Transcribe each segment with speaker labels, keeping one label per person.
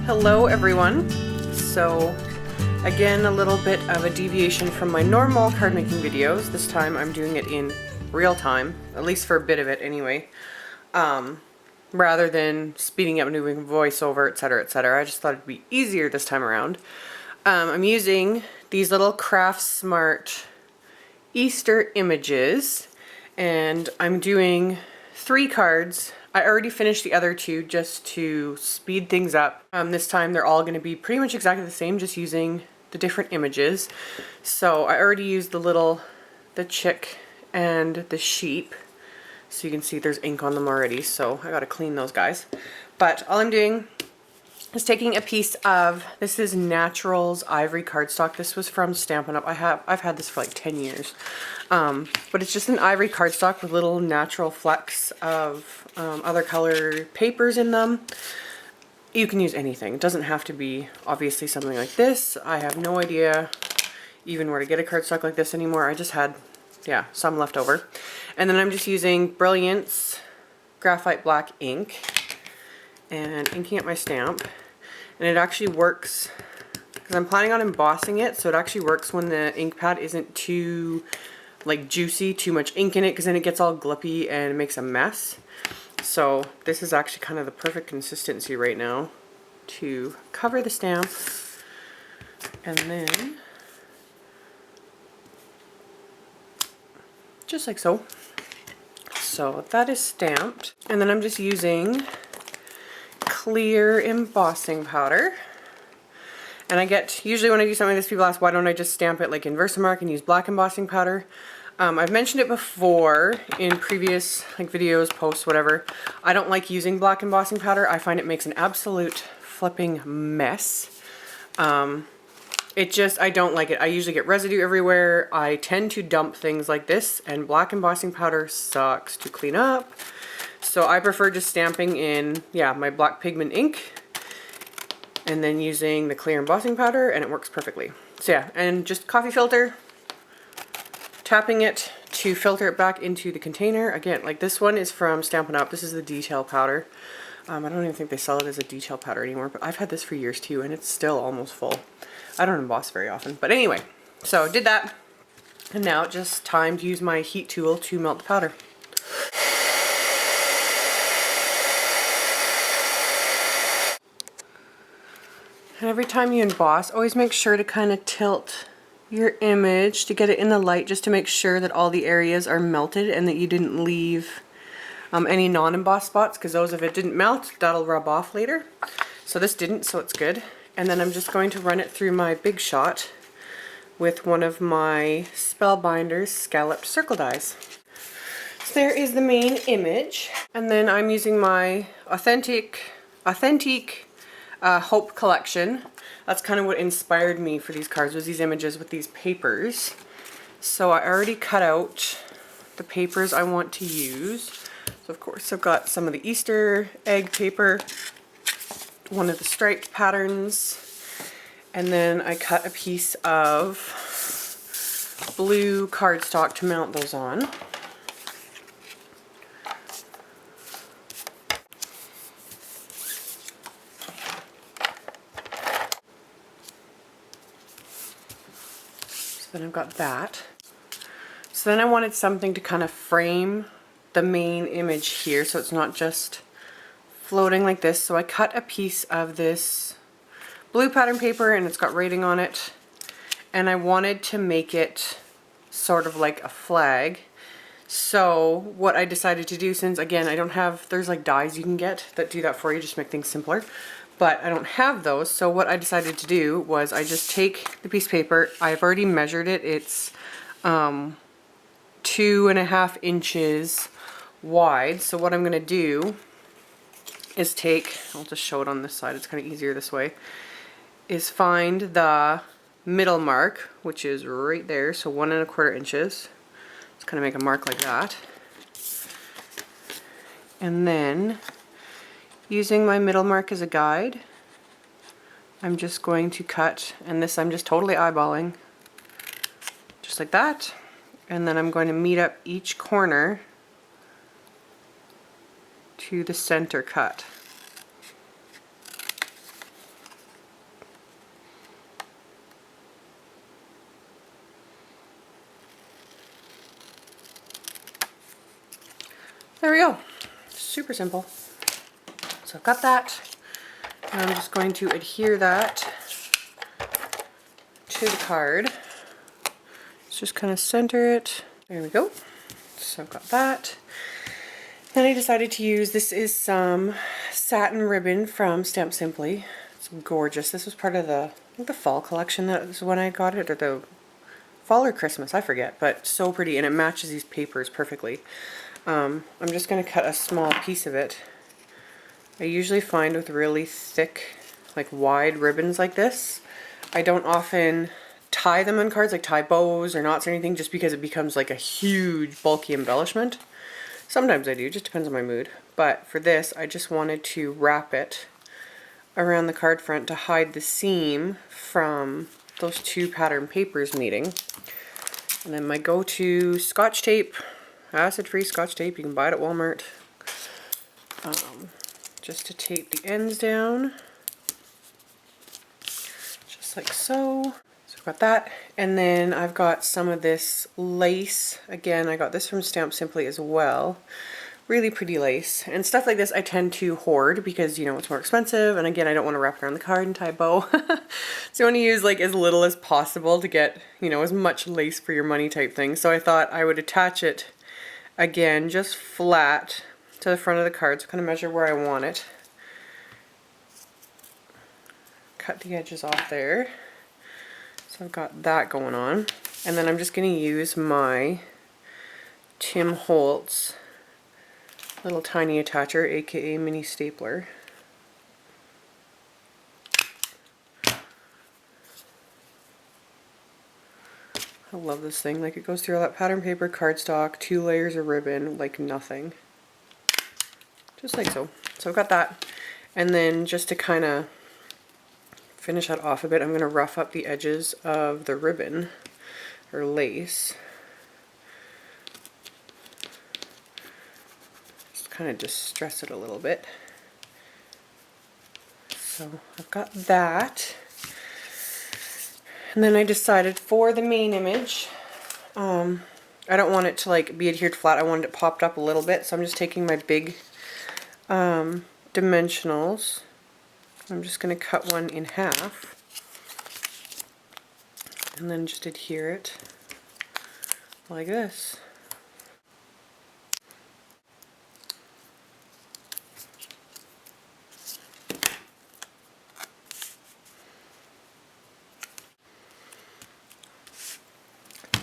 Speaker 1: Hello everyone. So again, a little bit of a deviation from my normal card making videos. This time I'm doing it in real time, at least for a bit of it anyway, rather than speeding up and doing voiceover, etc, etc. I just thought it'd be easier this time around. I'm using these little Craft Smart Easter images, and I'm doing 3 cards. I already finished the other 2 just to speed things up. This time they're all going to be pretty much exactly the same, just using the different images. So I already used the chick and the sheep. So you can see there's ink on them already, so I gotta clean those guys. But all I'm doing is taking a piece of, this is Naturals Ivory cardstock. This was from Stampin' Up. I've had this for like 10 years. But it's just an ivory cardstock with little natural flecks of other color papers in them. You can use anything. It doesn't have to be obviously something like this. I have no idea even where to get a cardstock like this anymore. I just had, yeah, some left over. And then I'm just using Brilliance Graphite Black ink and inking up my stamp. And it actually works, because I'm planning on embossing it, so it actually works when the ink pad isn't too like juicy, too much ink in it, because then it gets all glippy and makes a mess. So this is actually kind of the perfect consistency right now to cover the stamp. And then just like so. So that is stamped. And then I'm just using clear embossing powder. And I get, usually when I do something like this, people ask, why don't I just stamp it like in Versamark and use black embossing powder? I've mentioned it before in previous like videos, posts, whatever. I don't like using black embossing powder. I find it makes an absolute flipping mess. I don't like it. I usually get residue everywhere. I tend to dump things like this, and black embossing powder sucks to clean up. So I prefer just stamping in, yeah, my black pigment ink and then using the clear embossing powder, and it works perfectly. So yeah, and just coffee filter, tapping it to filter it back into the container. Again, like this one is from Stampin' Up. This is the detail powder. I don't even think they sell it as a detail powder anymore, but I've had this for years too, and it's still almost full. I don't emboss very often, but anyway, so did that, and now just time to use my heat tool to melt the powder. And every time you emboss, always make sure to kind of tilt your image to get it in the light, just to make sure that all the areas are melted and that you didn't leave any non-embossed spots, because those, if it didn't melt, that'll rub off later. So this didn't, so it's good. And then I'm just going to run it through my Big Shot with one of my Spellbinders scalloped circle dies. So there is the main image, and then I'm using my Authentic Hope collection. That's kind of what inspired me for these cards, was these images with these papers. So I already cut out the papers I want to use. So of course I've got some of the Easter egg paper, one of the striped patterns, and then I cut a piece of blue cardstock to mount those on. So then I've got that. So then I wanted something to kind of frame the main image here, so it's not just floating like this. So I cut a piece of this blue pattern paper, and it's got writing on it, and I wanted to make it sort of like a flag. So what I decided to do, since again I don't have, there's like dies you can get that do that for you, just make things simpler, but I don't have those. So what I decided to do was I just take the piece of paper. I've already measured it. It's 2.5 inches wide. So what I'm going to do is take, I'll just show it on this side, it's kind of easier this way, is find the middle mark, which is right there, so 1.25 inches. Just kind of make a mark like that. And then, using my middle mark as a guide, I'm just going to cut, and this I'm just totally eyeballing, just like that. And then I'm going to meet up each corner to the center cut. there we go. Super simple. So I've got that. And I'm just going to adhere that to the card. Let's just kind of center it. There we go. So I've got that. Then I decided to use, this is some satin ribbon from Stamp Simply. It's gorgeous. This was part of the, I think the fall collection, that was when I got it, or the fall or Christmas, I forget, but so pretty, and it matches these papers perfectly. I'm just going to cut a small piece of it. I usually find with really thick, like wide ribbons like this, I don't often tie them on cards, like tie bows or knots or anything, just because it becomes like a huge bulky embellishment. Sometimes I do, just depends on my mood. But for this, I just wanted to wrap it around the card front to hide the seam from those two pattern papers meeting. And then my go-to Scotch tape, acid-free Scotch tape, you can buy it at Walmart. Just to tape the ends down, just like so. So I've got that, and then I've got some of this lace. Again, I got this from Stamp Simply as well. Really pretty lace. And stuff like this I tend to hoard because, you know, it's more expensive, and again, I don't want to wrap it around the card and tie a bow. So I want to use like as little as possible to get, you know, as much lace for your money type thing. So I thought I would attach it, again, just flat to the front of the card, so kind of measure where I want it. Cut the edges off there. So I've got that going on. And then I'm just going to use my Tim Holtz little tiny attacher, aka mini stapler. I love this thing. Like, it goes through all that pattern paper, cardstock, 2 layers of ribbon, like nothing. Just like so. So I've got that. And then just to kind of finish that off a bit, I'm going to rough up the edges of the ribbon or lace. Just kind of distress it a little bit. So I've got that. And then I decided for the main image, I don't want it to like be adhered flat. I wanted it popped up a little bit. So I'm just taking my big dimensionals. I'm just going to cut one in half and then just adhere it like this.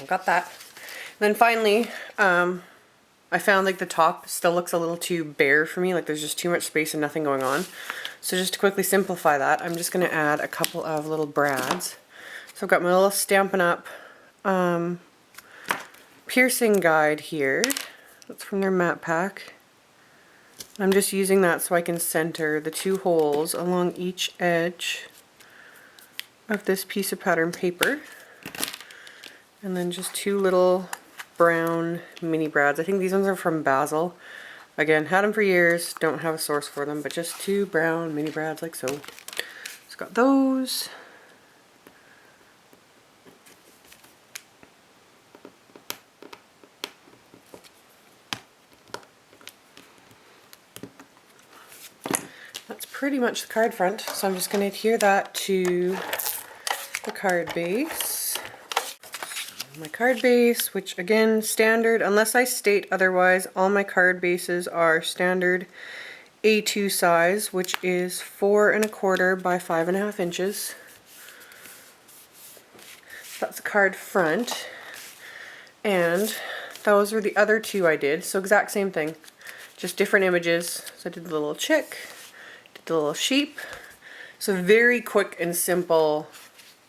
Speaker 1: I got that. Then finally, I found like the top still looks a little too bare for me, like there's just too much space and nothing going on. So just to quickly simplify that, I'm just going to add a couple of little brads. So I've got my little Stampin' Up! Piercing guide here. That's from their matte pack. I'm just using that so I can center the 2 holes along each edge of this piece of pattern paper. And then just 2 little brown mini brads. I think these ones are from Basil. Again, had them for years, don't have a source for them, but just 2 brown mini brads like so. Just got those. That's pretty much the card front, so I'm just going to adhere that to the card base. My card base, which again, standard, unless I state otherwise, all my card bases are standard A2 size, which is 4 1/4 by 5.5 inches. That's the card front, and those were the other 2 I did, so exact same thing, just different images. So I did the little chick, did the little sheep, so very quick and simple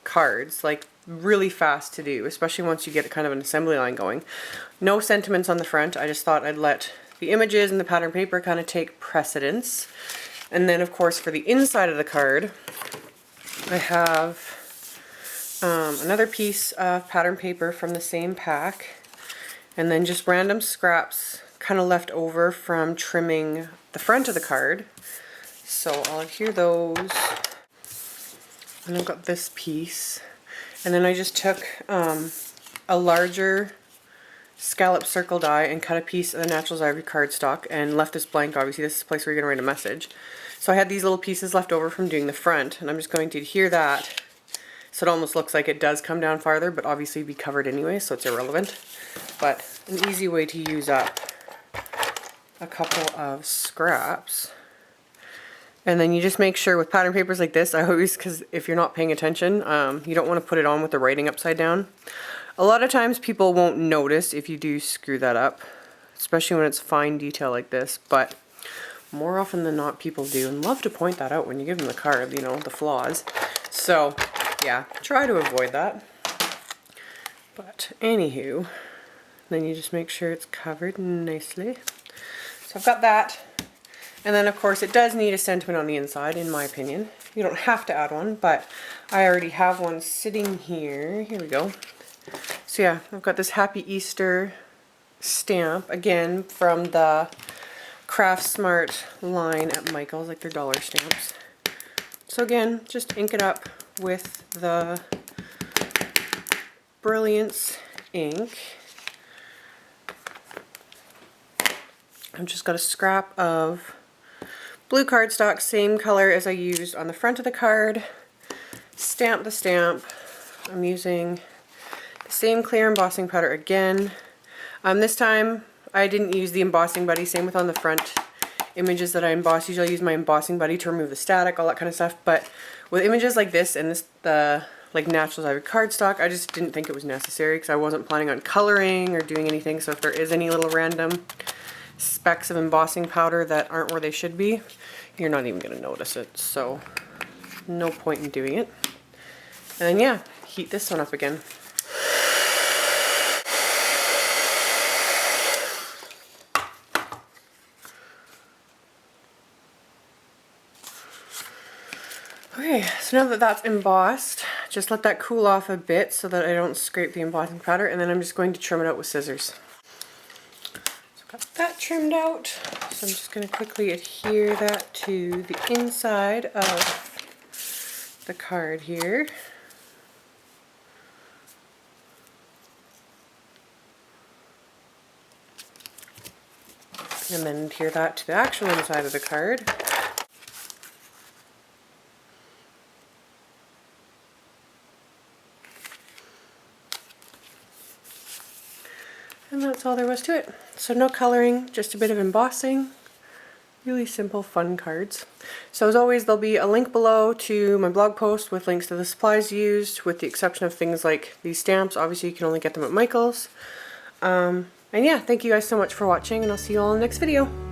Speaker 1: cards, like really fast to do, especially once you get kind of an assembly line going. No sentiments on the front. I just thought I'd let the images and the pattern paper kind of take precedence. And then of course for the inside of the card, I have another piece of pattern paper from the same pack, and then just random scraps kind of left over from trimming the front of the card. So I'll adhere those. And I've got this piece. And then I just took a larger scallop circle die and cut a piece of the Naturals Ivory cardstock and left this blank. Obviously this is the place where you're going to write a message. So I had these little pieces left over from doing the front, and I'm just going to adhere that so it almost looks like it does come down farther, but obviously be covered anyway, so it's irrelevant. But an easy way to use up a couple of scraps. And then you just make sure with pattern papers like this, I always, because if you're not paying attention, you don't want to put it on with the writing upside down. A lot of times people won't notice if you do screw that up, especially when it's fine detail like this, but more often than not people do and love to point that out when you give them the card, you know, the flaws. So yeah, try to avoid that. But anywho, then you just make sure it's covered nicely. So I've got that. And then of course it does need a sentiment on the inside, in my opinion. You don't have to add one, but I already have one sitting here. Here we go. So yeah, I've got this Happy Easter stamp, again from the Craft Smart line at Michael's, like their dollar stamps. So again, just ink it up with the Brilliance ink. I've just got a scrap of blue cardstock, same color as I used on the front of the card. Stamp the stamp. I'm using the same clear embossing powder again. This time I didn't use the embossing buddy, same with on the front images that I emboss. Usually I use my embossing buddy to remove the static, all that kind of stuff, but with images like this and this, the like Naturals Ivory cardstock, I just didn't think it was necessary because I wasn't planning on coloring or doing anything. So if there is any little random specks of embossing powder that aren't where they should be, you're not even going to notice it, so no point in doing it. And then yeah, heat this one up again. Okay, so now that that's embossed, just let that cool off a bit so that I don't scrape the embossing powder, and then I'm just going to trim it out with scissors. Got that trimmed out, so I'm just going to quickly adhere that to the inside of the card here. And then adhere that to the actual inside of the card. And that's all there was to it. So no coloring, just a bit of embossing. Really simple, fun cards. So as always, there'll be a link below to my blog post with links to the supplies used, with the exception of things like these stamps. Obviously you can only get them at Michael's. And yeah, thank you guys so much for watching, and I'll see you all in the next video.